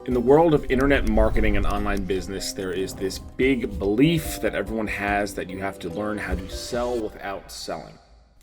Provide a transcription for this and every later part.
In the world of internet marketing and online business, there is this big belief that everyone has that you have to learn how to sell without selling.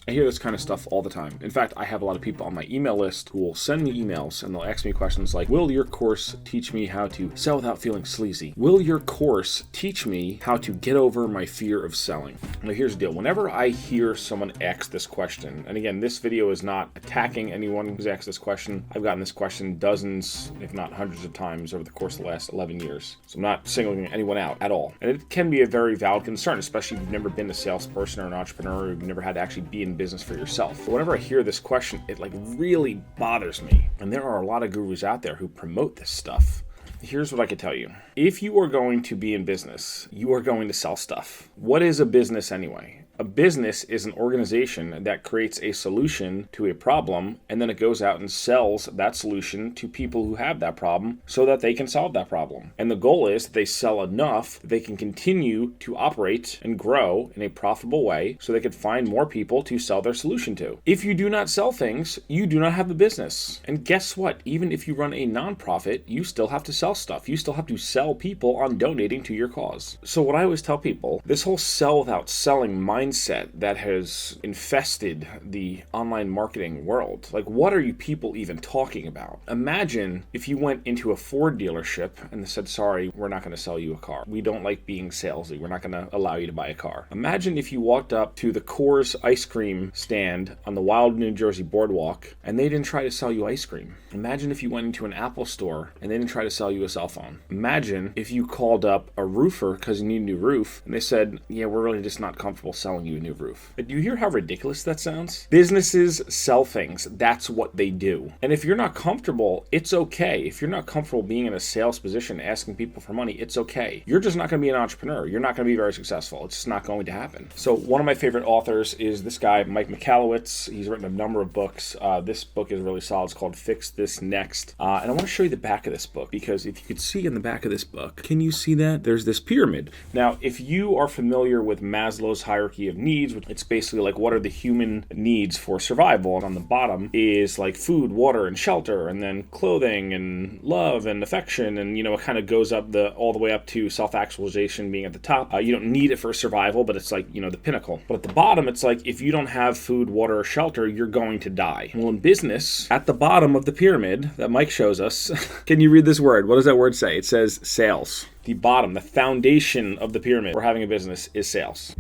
I hear this kind of stuff all the time. In fact, I have a lot of people on my email list who will send me emails and they'll ask me questions like, will your course teach me how to sell without feeling sleazy? Will your course teach me how to get over my fear of selling? Now here's the deal. Whenever I hear someone ask this question, and again, this video is not attacking anyone who's asked this question. I've gotten this question dozens, if not hundreds of times over the course of the last 11 years. So I'm not singling anyone out at all. And it can be a very valid concern, especially if you've never been a salesperson or an entrepreneur, or you've never had to actually be in business for yourself. But whenever I hear this question, it really bothers me. And there are a lot of gurus out there who promote this stuff. Here's what I could tell you. If you are going to be in business, you are going to sell stuff. What is a business anyway? A business is an organization that creates a solution to a problem, and then it goes out and sells that solution to people who have that problem so that they can solve that problem. And the goal is that they sell enough that they can continue to operate and grow in a profitable way so they can find more people to sell their solution to. If you do not sell things, you do not have a business. And guess what? Even if you run a nonprofit, you still have to sell stuff. You still have to sell people on donating to your cause. So what I always tell people, this whole sell without selling mindset that has infested the online marketing world. What are you people even talking about? Imagine if you went into a Ford dealership and they said, sorry, we're not going to sell you a car. We don't like being salesy. We're not going to allow you to buy a car. Imagine if you walked up to the Coors ice cream stand on the wild New Jersey boardwalk and they didn't try to sell you ice cream. Imagine if you went into an Apple store and they didn't try to sell you a cell phone. Imagine if you called up a roofer because you need a new roof and they said, yeah, we're really just not comfortable selling you a new roof. Do you hear how ridiculous that sounds? Businesses sell things. That's what they do. And if you're not comfortable, it's okay. If you're not comfortable being in a sales position, asking people for money, it's okay. You're just not going to be an entrepreneur. You're not going to be very successful. It's just not going to happen. So one of my favorite authors is this guy, Mike Michalowicz. He's written a number of books. This book is really solid. It's called Fix This Next. And I want to show you the back of this book because if you could see in the back of this book, can you see that? There's this pyramid. Now, if you are familiar with Maslow's hierarchy of needs, it's basically what are the human needs for survival. And on the bottom is food, water, and shelter, and then clothing and love and affection. And, it kind of goes up all the way up to self-actualization being at the top. You don't need it for survival, but it's the pinnacle. But at the bottom, it's if you don't have food, water, or shelter, you're going to die. Well, in business, at the bottom of the pyramid that Mike shows us, can you read this word? What does that word say? It says sales. The bottom, the foundation of the pyramid for having a business is sales.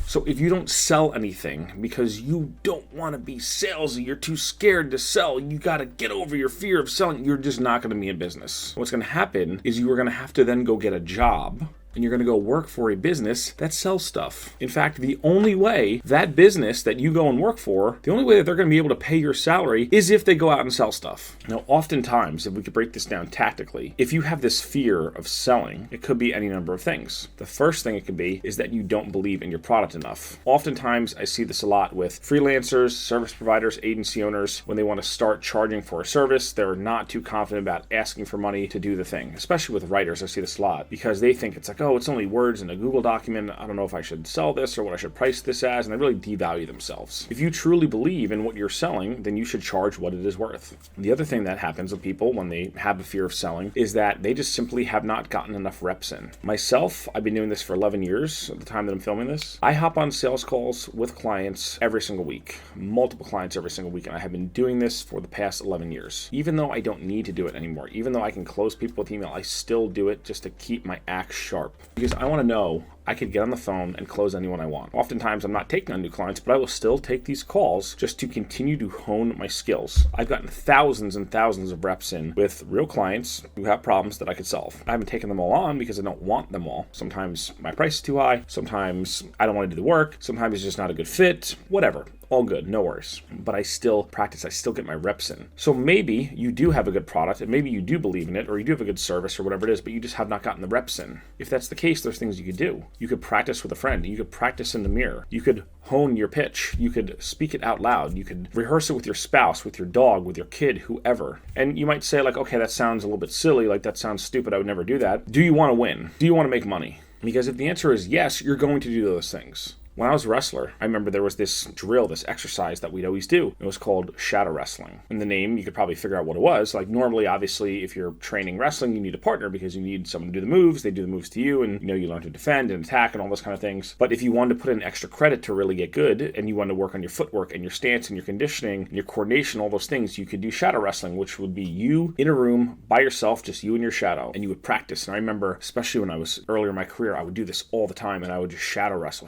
So if you don't sell anything because you don't want to be salesy, you're too scared to sell, you got to get over your fear of selling, you're just not going to be in business. What's going to happen is you are going to have to then go get a job and you're going to go work for a business that sells stuff. In fact, the only way that business that you go and work for, the only way that they're going to be able to pay your salary is if they go out and sell stuff. Now, oftentimes, if we could break this down tactically, if you have this fear of selling, it could be any number of things. The first thing it could be is that you don't believe in your product enough. Oftentimes, I see this a lot with freelancers, service providers, agency owners. When they want to start charging for a service, they're not too confident about asking for money to do the thing. Especially with writers, I see this a lot because they think it's oh, it's only words in a Google document. I don't know if I should sell this or what I should price this as, and they really devalue themselves. If you truly believe in what you're selling, then you should charge what it is worth. The other thing that happens with people when they have a fear of selling is that they just simply have not gotten enough reps in. Myself, I've been doing this for 11 years at the time that I'm filming this. I hop on sales calls with clients every single week, multiple clients every single week, and I have been doing this for the past 11 years. Even though I don't need to do it anymore, even though I can close people with email, I still do it just to keep my axe sharp. Because I want to know I could get on the phone and close anyone I want. Oftentimes, I'm not taking on new clients, but I will still take these calls just to continue to hone my skills. I've gotten thousands and thousands of reps in with real clients who have problems that I could solve. I haven't taken them all on because I don't want them all. Sometimes my price is too high. Sometimes I don't want to do the work. Sometimes it's just not a good fit. Whatever. All good, no worries. But I still practice, I still get my reps in. So maybe you do have a good product, and maybe you do believe in it, or you do have a good service, or whatever it is, but you just have not gotten the reps in. If that's the case, there's things you could do. You could practice with a friend. You could practice in the mirror. You could hone your pitch. You could speak it out loud. You could rehearse it with your spouse, with your dog, with your kid, whoever. And you might say okay, that sounds a little bit silly, that sounds stupid, I would never do that. Do you want to win? Do you want to make money? Because if the answer is yes, you're going to do those things. When I was a wrestler, I remember there was this drill, this exercise that we'd always do. It was called shadow wrestling. In the name, you could probably figure out what it was. Like normally, obviously, if you're training wrestling, you need a partner because you need someone to do the moves. They do the moves to you, and you learn to defend and attack and all those kind of things. But if you wanted to put in extra credit to really get good, and you wanted to work on your footwork and your stance and your conditioning and your coordination, all those things, you could do shadow wrestling, which would be you in a room by yourself, just you and your shadow, and you would practice. And I remember, especially when I was earlier in my career, I would do this all the time, and I would just shadow wrestle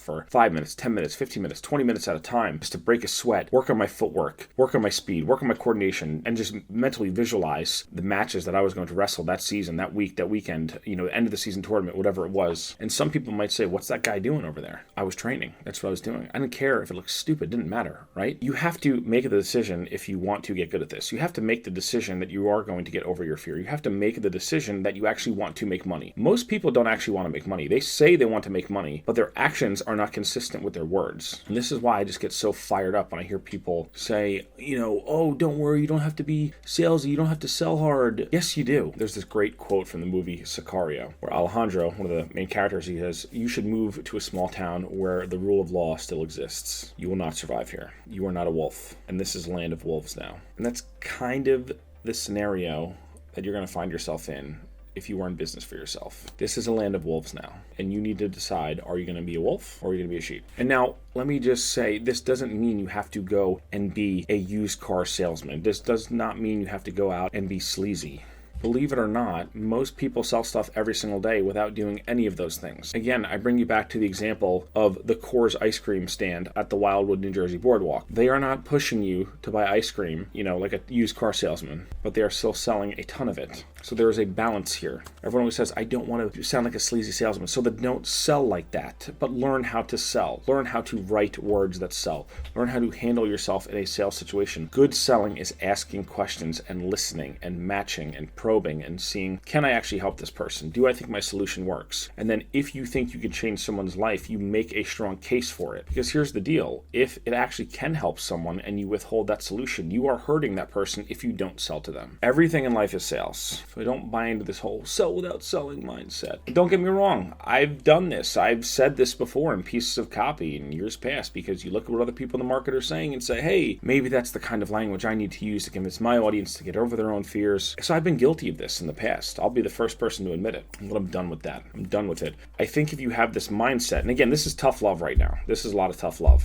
for 5 minutes, 10 minutes, 15 minutes, 20 minutes at a time, just to break a sweat, work on my footwork, work on my speed, work on my coordination, and just mentally visualize the matches that I was going to wrestle that season, that week, that weekend, end of the season tournament, whatever it was. And some people might say, what's that guy doing over there? I was training. That's what I was doing. I didn't care if it looked stupid. It didn't matter, right? You have to make the decision if you want to get good at this. You have to make the decision that you are going to get over your fear. You have to make the decision that you actually want to make money. Most people don't actually want to make money. They say they want to make money, but their actions are not consistent with their words. And this is why I just get so fired up when I hear people say, oh, don't worry, you don't have to be salesy, you don't have to sell hard. Yes, you do. There's this great quote from the movie Sicario, where Alejandro, one of the main characters, he says, you should move to a small town where the rule of law still exists. You will not survive here. You are not a wolf. And this is a land of wolves now. And that's kind of the scenario that you're going to find yourself in if you were in business for yourself. This is a land of wolves now, and you need to decide, are you going to be a wolf or are you going to be a sheep? And now, let me just say, this doesn't mean you have to go and be a used car salesman. This does not mean you have to go out and be sleazy. Believe it or not, most people sell stuff every single day without doing any of those things. Again, I bring you back to the example of the Coors ice cream stand at the Wildwood, New Jersey boardwalk. They are not pushing you to buy ice cream, like a used car salesman, but they are still selling a ton of it. So there is a balance here. Everyone always says, I don't want to sound like a sleazy salesman. So then don't sell like that, but learn how to sell. Learn how to write words that sell. Learn how to handle yourself in a sales situation. Good selling is asking questions and listening and matching and probing and seeing, can I actually help this person? Do I think my solution works? And then if you think you can change someone's life, you make a strong case for it. Because here's the deal. If it actually can help someone and you withhold that solution, you are hurting that person if you don't sell to them. Everything in life is sales. So don't buy into this whole sell without selling mindset. Don't get me wrong. I've done this. I've said this before in pieces of copy in years past, because you look at what other people in the market are saying and say, hey, maybe that's the kind of language I need to use to convince my audience to get over their own fears. So I've been guilty of this in the past. I'll be the first person to admit it. But I'm done with that. I'm done with it. I think if you have this mindset, and again, this is tough love right now. This is a lot of tough love.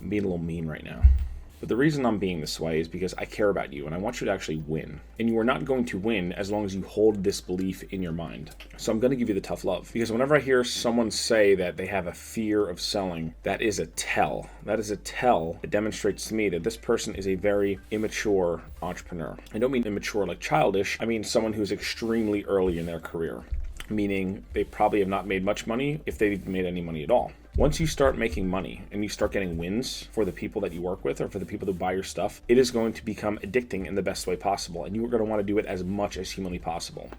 I'm being a little mean right now. But the reason I'm being this way is because I care about you and I want you to actually win. And you are not going to win as long as you hold this belief in your mind. So I'm going to give you the tough love. Because whenever I hear someone say that they have a fear of selling, that is a tell. That is a tell that demonstrates to me that this person is a very immature entrepreneur. I don't mean immature like childish. I mean someone who's extremely early in their career. Meaning they probably have not made much money, if they've made any money at all. Once you start making money and you start getting wins for the people that you work with or for the people that buy your stuff, it is going to become addicting in the best way possible. And you are going to want to do it as much as humanly possible.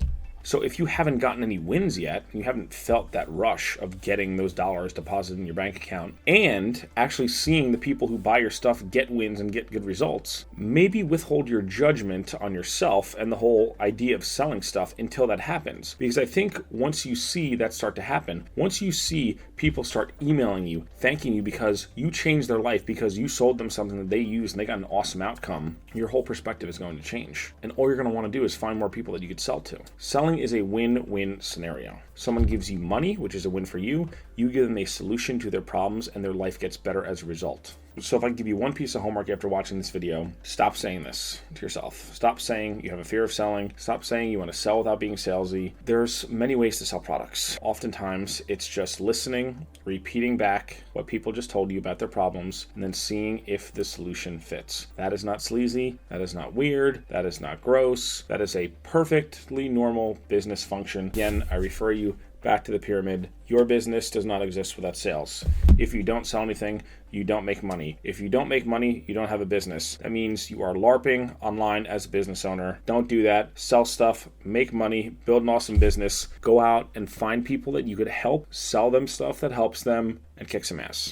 So if you haven't gotten any wins yet, you haven't felt that rush of getting those dollars deposited in your bank account and actually seeing the people who buy your stuff get wins and get good results, maybe withhold your judgment on yourself and the whole idea of selling stuff until that happens. Because I think once you see that start to happen, once you see people start emailing you, thanking you because you changed their life, because you sold them something that they used and they got an awesome outcome, your whole perspective is going to change. And all you're going to want to do is find more people that you could sell to. Selling is a win-win scenario. Someone gives you money, which is a win for you. You give them a solution to their problems and their life gets better as a result. So if I give you one piece of homework after watching this video, stop saying this to yourself. Stop saying you have a fear of selling. Stop saying you want to sell without being salesy. There's many ways to sell products. Oftentimes, it's just listening, repeating back what people just told you about their problems, and then seeing if the solution fits. That is not sleazy. That is not weird. That is not gross. That is a perfectly normal business function. Again, I refer you back to the pyramid. Your business does not exist without sales. If you don't sell anything, you don't make money. If you don't make money, you don't have a business. That means you are LARPing online as a business owner. Don't do that. Sell stuff, make money, build an awesome business. Go out and find people that you could help, sell them stuff that helps them, and kick some ass.